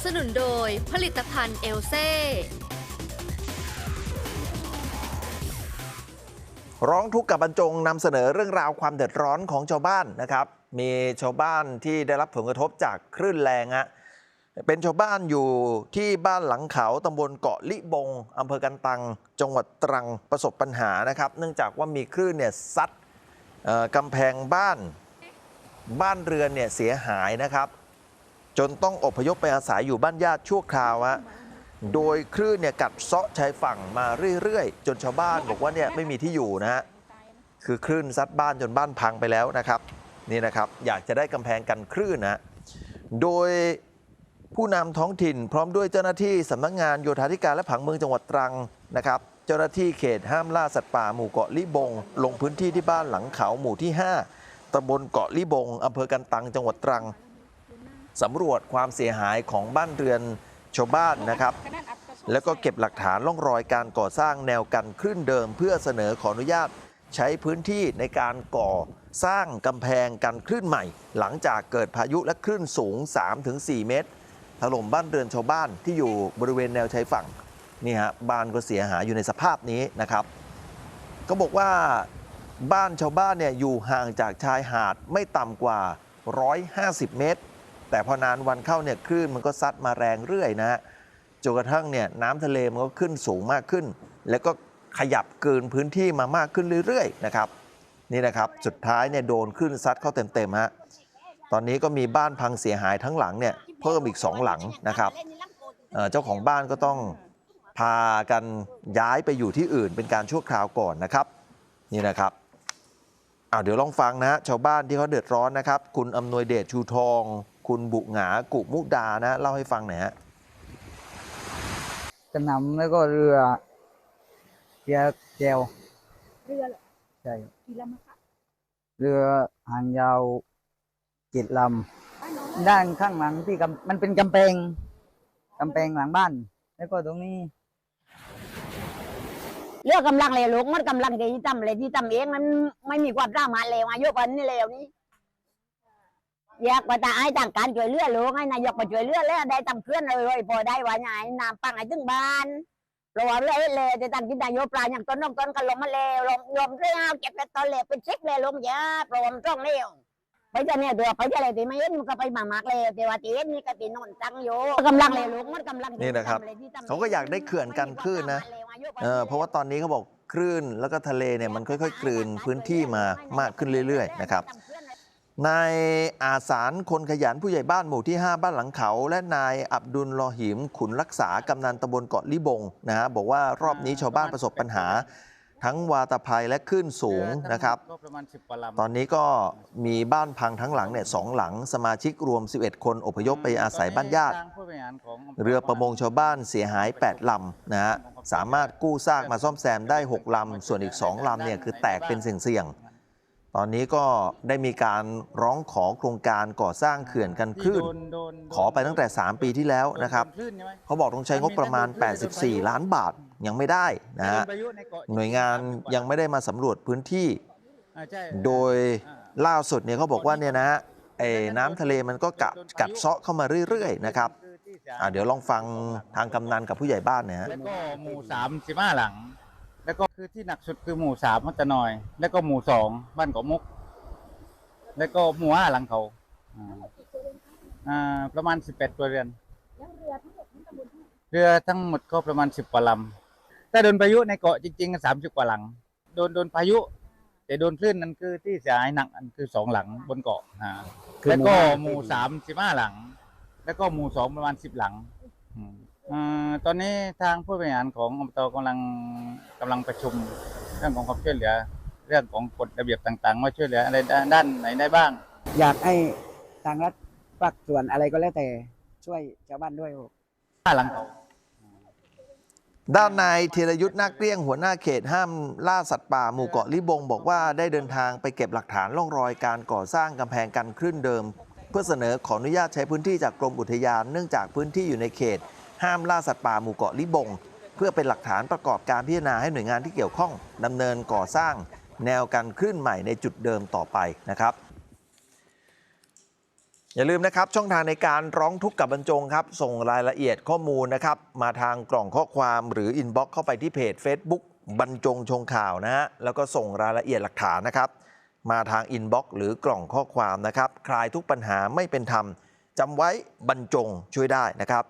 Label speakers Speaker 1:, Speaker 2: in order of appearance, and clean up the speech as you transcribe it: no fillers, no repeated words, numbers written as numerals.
Speaker 1: สนุนโดยผลิตภัณฑ์เอลเซ่
Speaker 2: ร้องทุกข์กับบรรจงนำเสนอเรื่องราวความเดือดร้อนของชาวบ้านนะครับมีชาวบ้านที่ได้รับผลกระทบจากคลื่นแรงเป็นชาวบ้านอยู่ที่บ้านหลังเขาตำบลเกาะลิบงอำเภอกันตังจังหวัดตรังประสบปัญหานะครับเนื่องจากว่ามีคลื่นเนี่ยซัดกำแพงบ้านเรือนเนี่ยเสียหายนะครับจนต้องอพยพไปอาศัยอยู่บ้านญาติชั่วคราวโดยคลื่นเนี่ยกัดเซาะชายฝั่งมาเรื่อยๆจนชาวบ้านบอกว่าเนี่ยไม่มีที่อยู่นะฮะคือคลื่นซัดบ้านจนบ้านพังไปแล้วนะครับนี่นะครับอยากจะได้กำแพงกันคลื่นนะโดยผู้นำท้องถิ่นพร้อมด้วยเจ้าหน้าที่สำนักงานโยธาธิการและผังเมืองจังหวัดตรังนะครับเจ้าหน้าที่เขตห้ามล่าสัตว์ป่าหมู่เกาะลิบงลงพื้นที่ที่บ้านหลังเขาหมู่ที่5ตำบลเกาะลิบงอำเภอกันตังจังหวัดตรังสำรวจความเสียหายของบ้านเรือนชาวบ้านนะครับแล้วก็เก็บหลักฐานร่องรอยการก่อสร้างแนวกันคลื่นเดิมเพื่อเสนอขออนุญาตใช้พื้นที่ในการก่อสร้างกำแพงกันคลื่นใหม่หลังจากเกิดพายุและคลื่นสูง 3-4 เมตรถล่มบ้านเรือนชาวบ้านที่อยู่บริเวณแนวชายฝั่งนี่ฮะบ้านก็เสียหายอยู่ในสภาพนี้นะครับก็บอกว่าบ้านชาวบ้านเนี่ยอยู่ห่างจากชายหาดไม่ต่ำกว่า150 เมตรแต่พอนานวันเข้าเนี่ยคลื่นมันก็ซัดมาแรงเรื่อยนะฮะจนกระทั่งเนี่ยน้ำทะเลมันก็ขึ้นสูงมากขึ้นแล้วก็ขยับเกินพื้นที่มามากขึ้นเรื่อยๆนะครับนี่นะครับสุดท้ายเนี่ยโดนคลื่นซัดเข้าเต็มๆฮะตอนนี้ก็มีบ้านพังเสียหายทั้งหลังเนี่ยเพิ่มอีก2หลังนะครับเจ้าของบ้านก็ต้องพากันย้ายไปอยู่ที่อื่นเป็นการชั่วคราวก่อนนะครับนี่นะครับเดี๋ยวลองฟังนะฮะชาวบ้านที่เขาเดือดร้อนนะครับคุณอำนวยเดชชูทองคุณบุหงากุมุกดานะเล่าให้ฟังหน่อยฮะ
Speaker 3: กระหน่ำแล้วก็เรือแจว
Speaker 4: เรือ
Speaker 3: ใช่
Speaker 4: กี่ลำคะ
Speaker 3: เรือหางยาว7 ลำด้านข้างหลังที่มันเป็นกำแพงหลังบ้านแล้วก็ตรงนี้
Speaker 4: เรือกำลังเลยลูกมันกำลังที่ทำเลยที่ทำเองมันไม่มีความสามารถเลวอายุปันนี่เลวนี้อยากประทานให้ทางการช่วยเหลือลูกให้นายกมาช่วยเหลือแล้วได้ทำเคลื่อนเลยพอได้ว่าไงน้ำปังให้ถึงบ้านเราว่าเรื่อยเลยแต่ทางกินนายกปลาอย่างต้นก็ลงมาเลวลงเรื่องเก็บแต่ตอนเลวเป็นซิกเลยลงเยอะปลอมร่องเลวไปจะเนี่ยตัวไปจะอะไรตีไม่เห็นมันก็ไปหมากเลยแต่ว่าตีเห็นนี่ก็ตีนนจังอยู่กำลังเลยลูกมันกำลัง
Speaker 2: นี่นะครับเขาก็อยากได้เขื่อนกันคลื่นนะเพราะว่าตอนนี้เขาบอกคลื่นแล้วก็ทะเลเนี่ยมันค่อยๆกลืนพื้นที่มามากขึ้นเรื่อยๆนะครับนายอาสารคนขยันผู้ใหญ่บ้านหมู่ที่5บ้านหลังเขาและนายอับดุลลอหิมขุนรักษากำนันตำบลเกาะลิบงนะฮะบอกว่ารอบนี้ชาวบ้านประสบปัญหาทั้งวาตภัยและคลื่นสูงนะครับตอนนี้ก็มีบ้านพังทั้งหลังเนี่ย2 หลังสมาชิกรวม11 คนอพยพไปอาศัยบ้านญาติเรือประมงชาวบ้านเสียหาย8 ลำนะฮะสามารถกู้ซากมาซ่อมแซมได้6 ลำส่วนอีก2 ลำเนี่ยคือแตกเป็นเสี่ยงตอนนี้ก็ได้มีการร้องขอโครงการก่อสร้างเขื่อนกันคลื่นขอไปตั้งแต่3 ปีที่แล้วนะครับเขาบอกต้องใช้งบประมาณ84 ล้านบาทยังไม่ได้นะฮะหน่วยงานยังไม่ได้มาสำรวจพื้นที่โดยล่าสุดเนี่ยเขาบอกว่าเนี่ยนะฮะน้ำทะเลมันก็กัดเซาะเข้ามาเรื่อยๆนะครับเดี๋ยวลองฟังทางกำนันกับผู้ใหญ่บ้านนะฮะ
Speaker 5: แล้วก็หมู่3 15 หลังแล้วก็คือที่หนักสุดคือหมู่3มัตตะนอยแล้วก็หมู่2บ้านเกาะมุกแล้วก็หมู่5หลังเขาประมาณ18 ตัวเรือนเรือทั้งหมดก็ประมาณ10 กว่าลำถ้าโดนพายุในเกาะจริงๆ30 กว่าหลังโดนพายุแต่โดนคลื่นนั่นคือที่เสียหายหนักคือ2 หลังบนเกาะแล้วก็หมู่3 15 หลังแล้วก็หมู่2ประมาณ10 หลังตอนนี้ทางผู้บริหารของอบตกำลังประชุมเรื่องของความช่วยเหลือเรื่องของกฎระเบียบต่างๆว่าช่วยเหลืออะไรด้านไหนได้บ้าง
Speaker 3: อยากให้ทางรัฐภาคส่วนอะไรก็แล้วแต่ช่วยชาวบ้านด้วย
Speaker 5: หลังเขา
Speaker 2: ด้านนายธีรยุทธ์นาคเกลี้ยงหัวหน้าเขตห้ามล่าสัตว์ป่าหมู่เกาะลิบงบอกว่าได้เดินทางไปเก็บหลักฐานร่องรอยการก่อสร้างกำแพงกันคลื่นเดิมเพื่อเสนอขออนุญาตใช้พื้นที่จากกรมอุทยานเนื่องจากพื้นที่อยู่ในเขตห้ามล่าสัตว์ป่าหมู่เกาะลิบงเพื่อเป็นหลักฐานประกอบการพิจารณาให้หน่วยงานที่เกี่ยวข้องดำเนินก่อสร้างแนวกันคลื่นใหม่ในจุดเดิมต่อไปนะครับ อย่าลืมนะครับช่องทางในการร้องทุกข์กับบรรจงครับส่งรายละเอียดข้อมูลนะครับมาทางกล่องข้อความหรืออินบ็อกซ์เข้าไปที่เพจ Facebook บรรจงชงข่าวนะฮะแล้วก็ส่งรายละเอียดหลักฐานนะครับมาทางอินบ็อกซ์หรือกล่องข้อความนะครับคลายทุกปัญหาไม่เป็นธรรมจำไว้บรรจงช่วยได้นะครับ